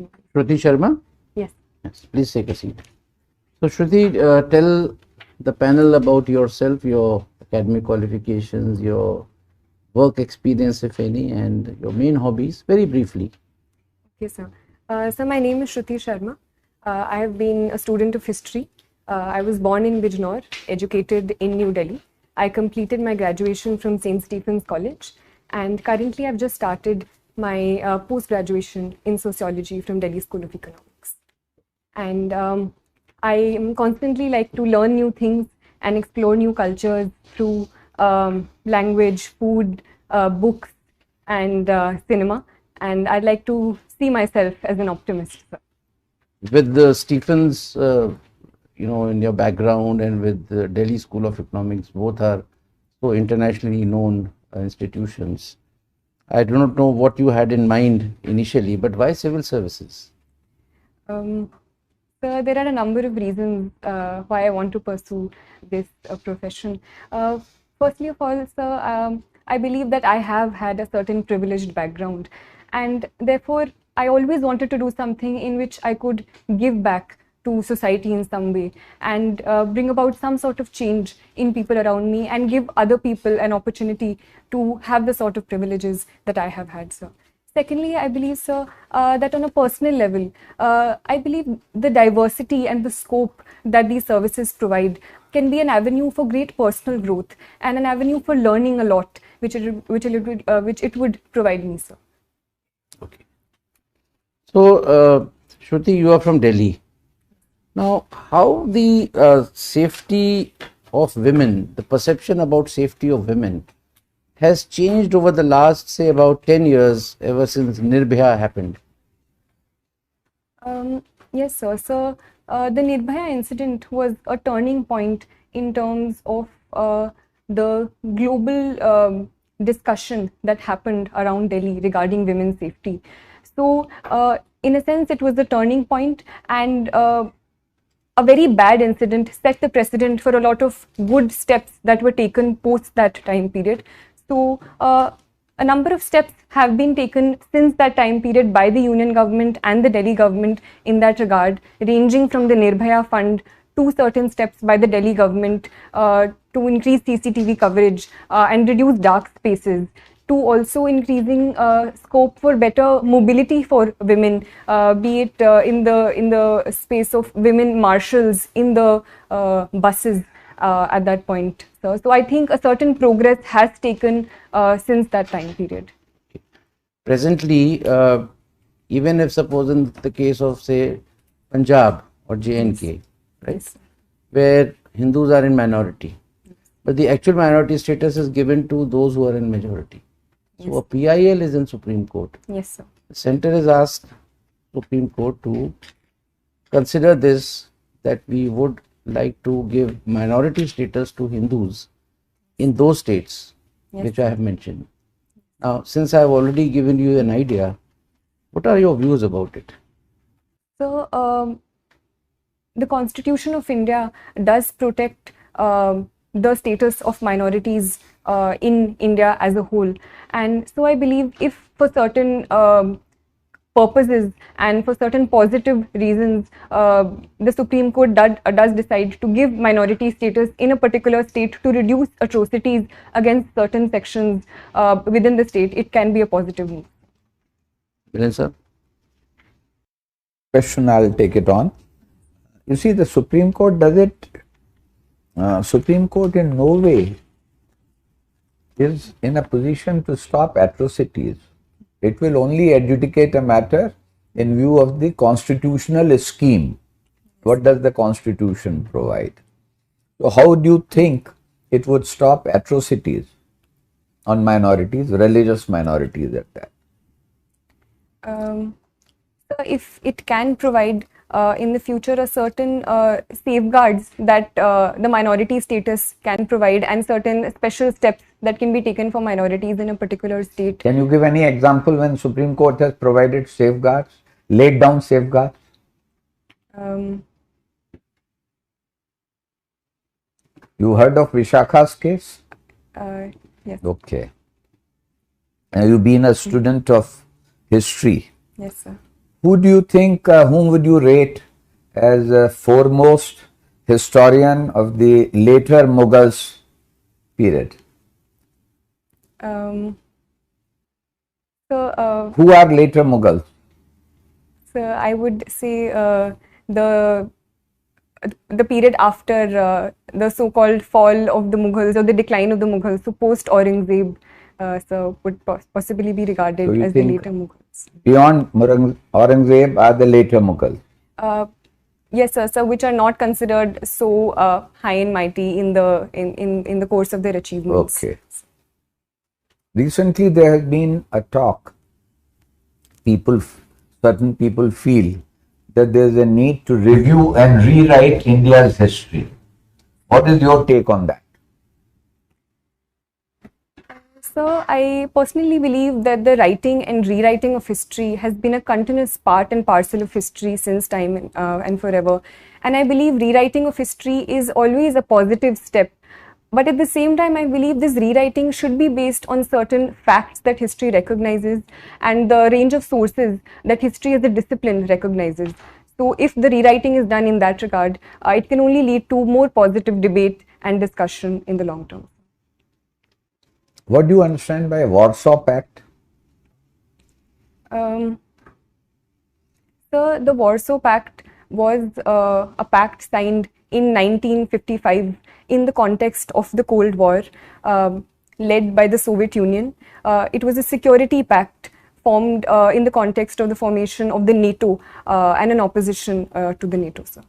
Shruti Sharma? Yes. Yes, please take a seat. So, Shruti, tell the panel about yourself, your academic qualifications, your work experience, if any, and your main hobbies, very briefly. Okay, sir. So my name is Shruti Sharma. I have been a student of history. I was born in Bijnor, educated in New Delhi. I completed my graduation from St. Stephen's College, and currently I've just started my post-graduation in sociology from Delhi School of Economics. And I am constantly like to learn new things and explore new cultures through language, food, books, and cinema. And I'd like to see myself as an optimist, sir. With the Stephens, in your background, and with the Delhi School of Economics, both are so internationally known institutions. I do not know what you had in mind initially, but why civil services? So there are a number of reasons why I want to pursue this profession. Firstly of all, sir, I believe that I have had a certain privileged background, and therefore I always wanted to do something in which I could give back to society in some way and bring about some sort of change in people around me and give other people an opportunity to have the sort of privileges that I have had, sir. Secondly, I believe, sir, that on a personal level, I believe the diversity and the scope that these services provide can be an avenue for great personal growth and an avenue for learning a lot, which it would provide me, sir. Okay. So, Shruti, you are from Delhi. Now, how the safety of women, the perception about safety of women, has changed over the last, say, about 10 years, ever since Nirbhaya happened? Yes, sir. So, the Nirbhaya incident was a turning point in terms of the global discussion that happened around Delhi regarding women's safety. So, in a sense, it was a turning point, and a very bad incident set the precedent for a lot of good steps that were taken post that time period. So, a number of steps have been taken since that time period by the union government and the Delhi government in that regard, ranging from the Nirbhaya Fund to certain steps by the Delhi government to increase CCTV coverage and reduce dark spaces, to also increasing scope for better mobility for women, be it in the space of women marshals in the buses at that point. So I think a certain progress has taken since that time period. Presently, even if suppose in the case of, say, Punjab or J&K, right, Yes. where Hindus are in minority, but the actual minority status is given to those who are in majority. So a PIL is in Supreme Court. Yes, sir. The center has asked Supreme Court to consider this, that we would like to give minority status to Hindus in those states which I have mentioned. Now, since I have already given you an idea, what are your views about it? So, the Constitution of India does protect the status of minorities in India as a whole. And so I believe if for certain purposes and for certain positive reasons, the Supreme Court does decide to give minority status in a particular state to reduce atrocities against certain sections within the state, it can be a positive move. Viren sir? Question, I'll take it on. You see, the Supreme Court does it. Supreme Court in no way is in a position to stop atrocities. It will only adjudicate a matter in view of the constitutional scheme. What does the Constitution provide? So how do you think it would stop atrocities on minorities, religious minorities at that? So if it can provide in the future a certain safeguards that the minority status can provide and certain special steps that can be taken for minorities in a particular state. Can you give any example when Supreme Court has provided safeguards, laid down safeguards? You heard of Vishakha's case? Yes. Okay. Have you been a student of history? Yes, sir. who do you think, whom would you rate as a foremost historian of the later Mughals period? Um, Who are later Mughals? so I would say the period after the so-called fall of the Mughals or the decline of the Mughals, so post Aurangzeb, so would possibly be regarded So you as the think later Mughals. beyond Aurangzeb are the later Mughals? Yes, sir. So which are not considered so high and mighty in the course of their achievements. Okay. Recently, there has been a talk. Certain people feel that there is a need to review and rewrite India's history. What is your take on that? So I personally believe that the writing and rewriting of history has been a continuous part and parcel of history since time and forever. And I believe rewriting of history is always a positive step. But at the same time, I believe this rewriting should be based on certain facts that history recognizes and the range of sources that history as a discipline recognizes. So if the rewriting is done in that regard, it can only lead to more positive debate and discussion in the long term. What do you understand by Warsaw Pact? So the Warsaw Pact was a pact signed in 1955 in the context of the Cold War, led by the Soviet Union. It was a security pact formed in the context of the formation of the NATO and an opposition to the NATO, sir.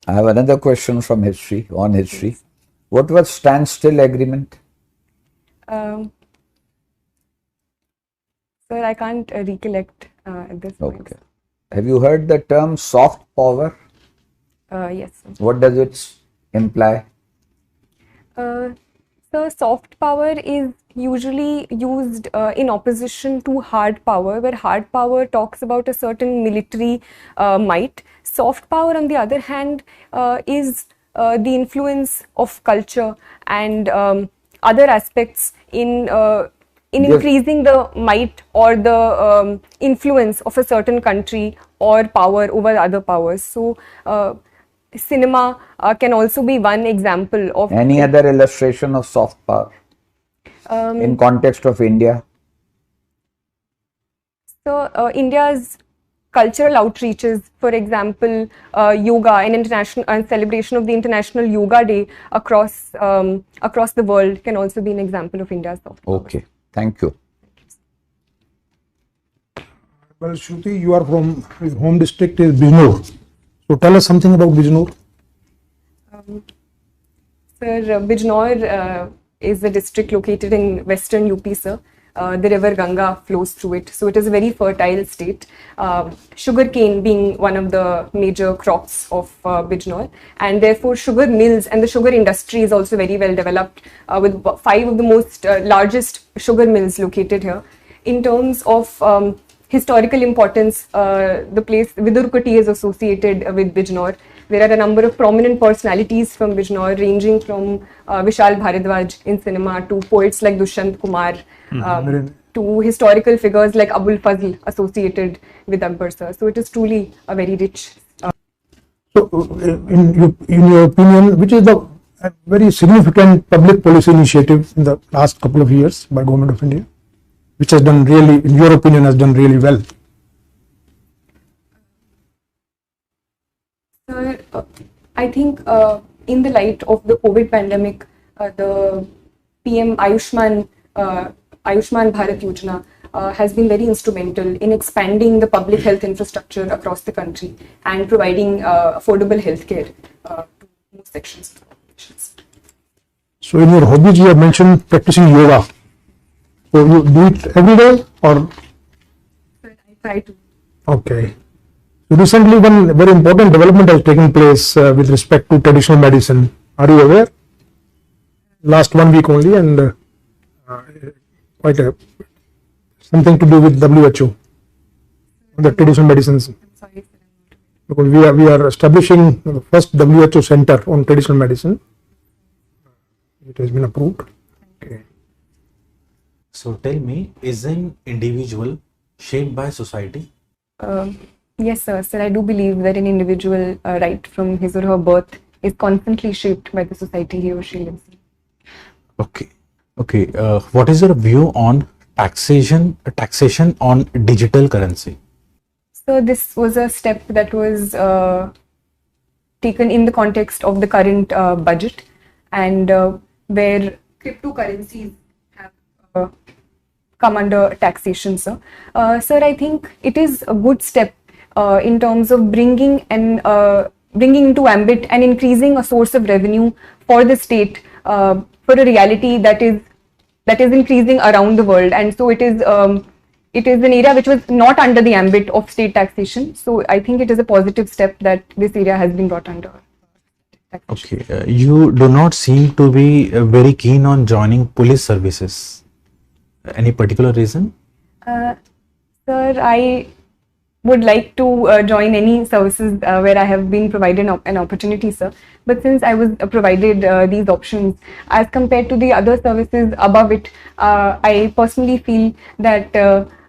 I have another question from history, on history. Yes. What was Standstill Agreement? Sir, I can't recollect at this point. Okay. Have you heard the term soft power? Yes, sir. What does it imply? So soft power is usually used in opposition to hard power, where hard power talks about a certain military might. Soft power, on the other hand, is the influence of culture and other aspects in increasing the might or the influence of a certain country or power over other powers. So cinema can also be one example of any other illustration of soft power in context of India. So India's cultural outreaches, for example, yoga and international and celebration of the International Yoga Day across the world can also be an example of India's soft power. Okay, thank you. Well, Shruti, you are from home district is Bijnor. So tell us something about Bijnor. Sir, Bijnor is a district located in western UP, sir. The river Ganga flows through it. So it is a very fertile state. Sugarcane being one of the major crops of Bijnor, and therefore sugar mills and the sugar industry is also very well developed, with 5 of the most largest sugar mills located here. In terms of historical importance, the place Vidurkoti is associated with Bijnor. There are a number of prominent personalities from Bijnor, ranging from Vishal Bharadwaj in cinema to poets like Dushyant Kumar, to historical figures like Abul Fazl associated with Akbar, sir. So it is truly a very rich. So, in your opinion, which is the very significant public policy initiative in the last couple of years by Government of India, which has done really, in your opinion, has done really well? Sir, I think in the light of the COVID pandemic, the PM Ayushman Bharat Yojana has been very instrumental in expanding the public health infrastructure across the country and providing affordable healthcare to most sections of the population. So in your hobbies, you have mentioned practicing yoga. So you do it every day, or? Sir, I try to. Okay. So recently, one very important development has taken place with respect to traditional medicine. Are you aware? Last 1 week only, and quite something to do with WHO, the traditional medicines. I'm sorry, sir. Because we are establishing the first WHO center on traditional medicine. It has been approved. Okay. So tell me, is an individual shaped by society? Yes, sir. Sir, I do believe that an individual, right from his or her birth, is constantly shaped by the society he or she lives in. Okay. Okay. What is your view on taxation on digital currency? So this was a step that was taken in the context of the current budget, and where cryptocurrencies have come under taxation, sir. Sir, I think it is a good step in terms of bringing into ambit and increasing a source of revenue for the state for a reality that is increasing around the world, and so it is an area which was not under the ambit of state taxation. So I think it is a positive step that this area has been brought under taxation. Okay. You do not seem to be very keen on joining police services. Any particular reason? Sir, I would like to join any services where I have been provided an opportunity, sir. But since I was provided these options, as compared to the other services above it, I personally feel that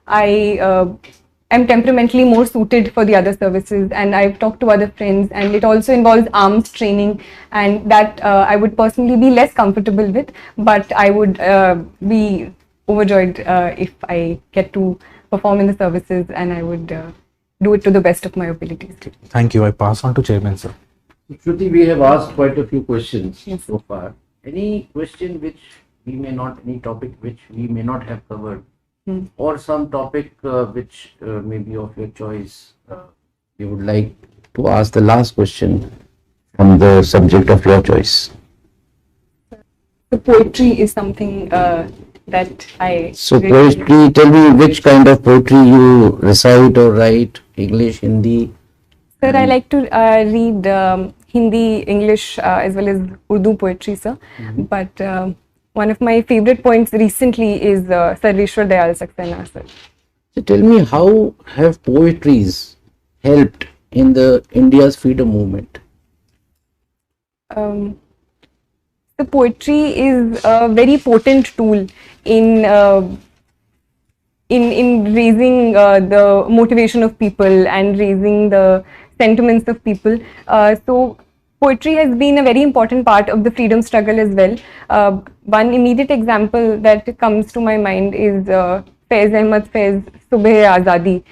I am temperamentally more suited for the other services, and I've talked to other friends, and it also involves arms training, and that I would personally be less comfortable with, but I would be overjoyed if I get to perform in the services, and I would do it to the best of my abilities. Thank you. I pass on to Chairman, sir. Shruti, we have asked quite a few questions Yes. so far. Any question any topic which we may not have covered, or some topic which may be of your choice, you would like to ask the last question from the subject of your choice? The poetry is something that I So really poetry, tell me which kind of poetry you recite or write, English, Hindi. Sir, I like to read Hindi, English, as well as Urdu poetry, sir. But one of my favorite poets recently is Sarveshwar Dayal Saxena, sir. So tell me, how have poetries helped in the India's freedom movement? The poetry is a very potent tool in raising the motivation of people and raising the sentiments of people. So poetry has been a very important part of the freedom struggle as well. One immediate example that comes to my mind is Faiz Ahmad Faiz Subhe Azadi,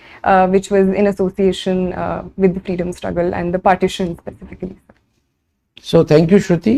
which was in association with the freedom struggle and the partition specifically. So thank you, Shruti.